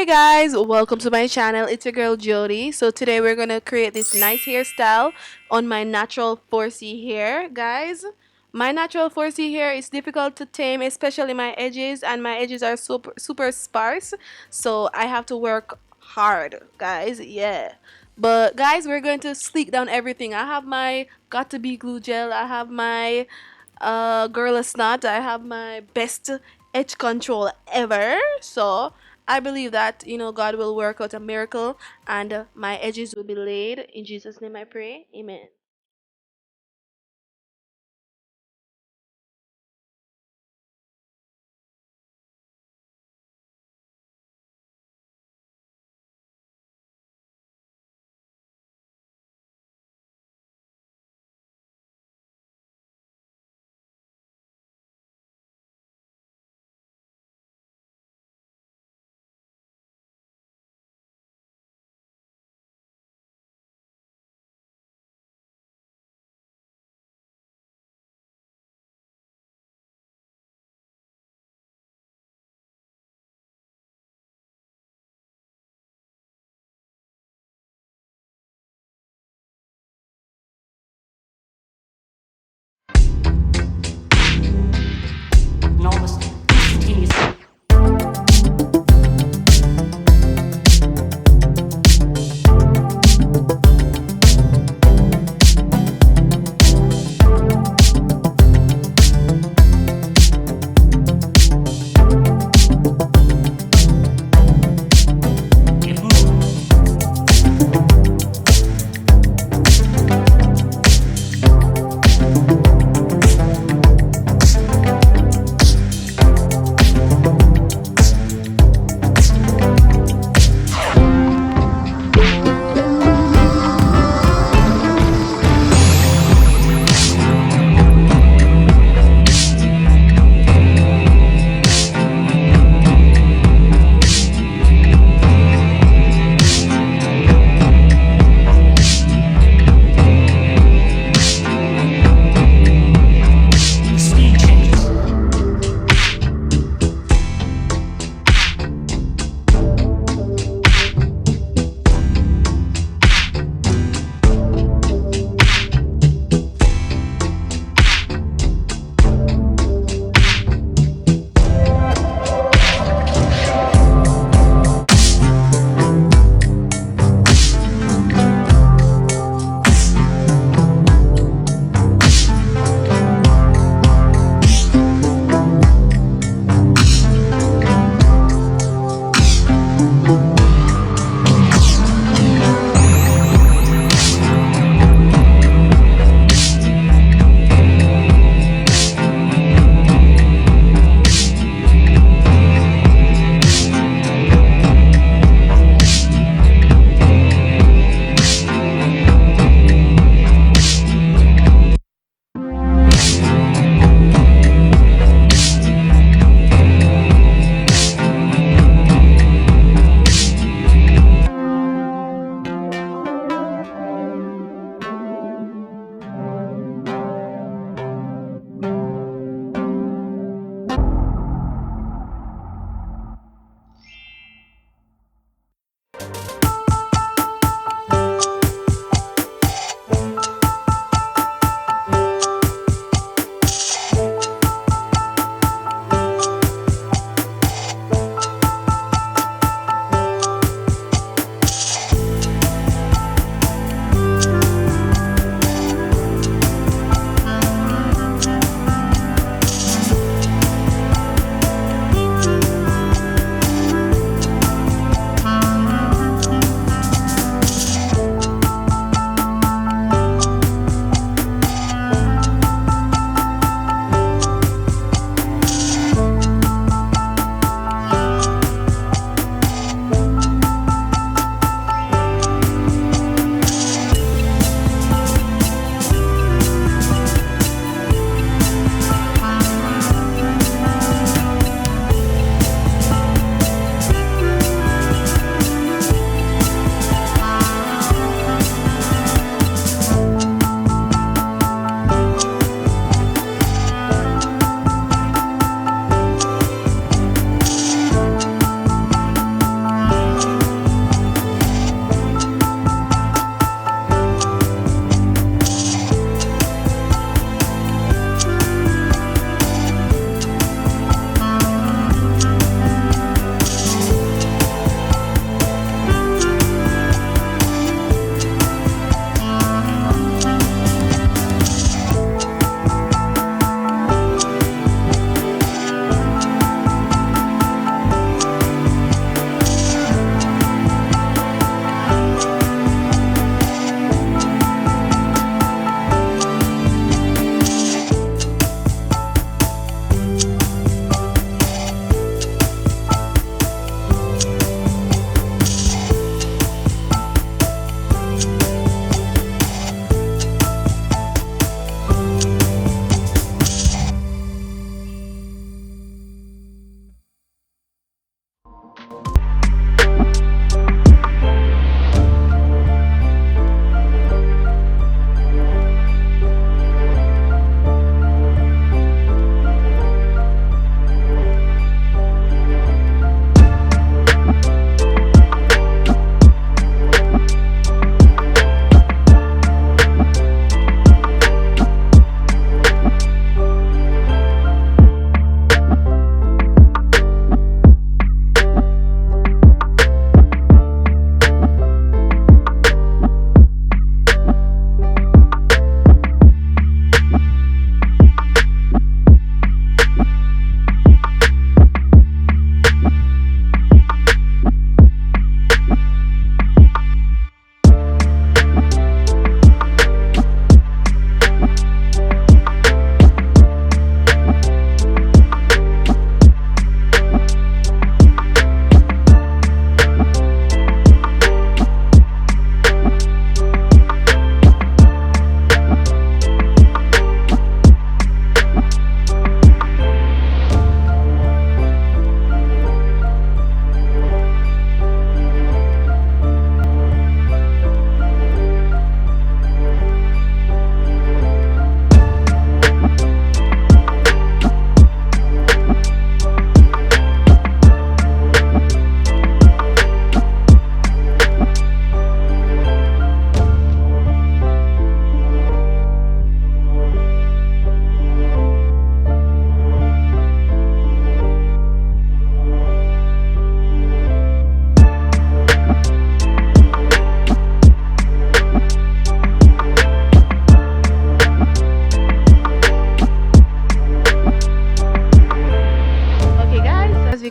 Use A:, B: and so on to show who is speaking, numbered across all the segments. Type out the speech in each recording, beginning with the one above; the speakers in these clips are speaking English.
A: Hey guys, welcome to my channel. It's your girl Jody. So today we're gonna create this nice hairstyle on my natural 4C hair, guys. My natural 4C hair is difficult to tame, especially my edges, and my edges are super sparse. So I have to work hard, guys. Yeah. But guys, we're going to sleek down everything. I have my got2b glue gel. I have my Gorilla Snot. I have my best edge control ever. So I believe that God will work out a miracle and my edges will be laid. In Jesus' name I pray. Amen.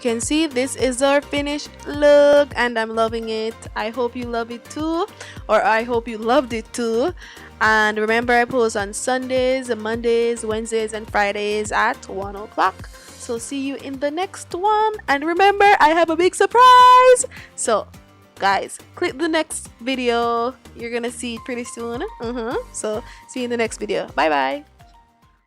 A: can see, this is our finished look and I'm loving it. I hope you love it too, or I hope you loved it too. And remember, I post on Sundays, Mondays, Wednesdays, and Fridays at 1 o'clock. So see you in the next one. And remember, I have a big surprise. So guys, click the next video. You're gonna see it pretty soon. So see you in the next video. Bye bye.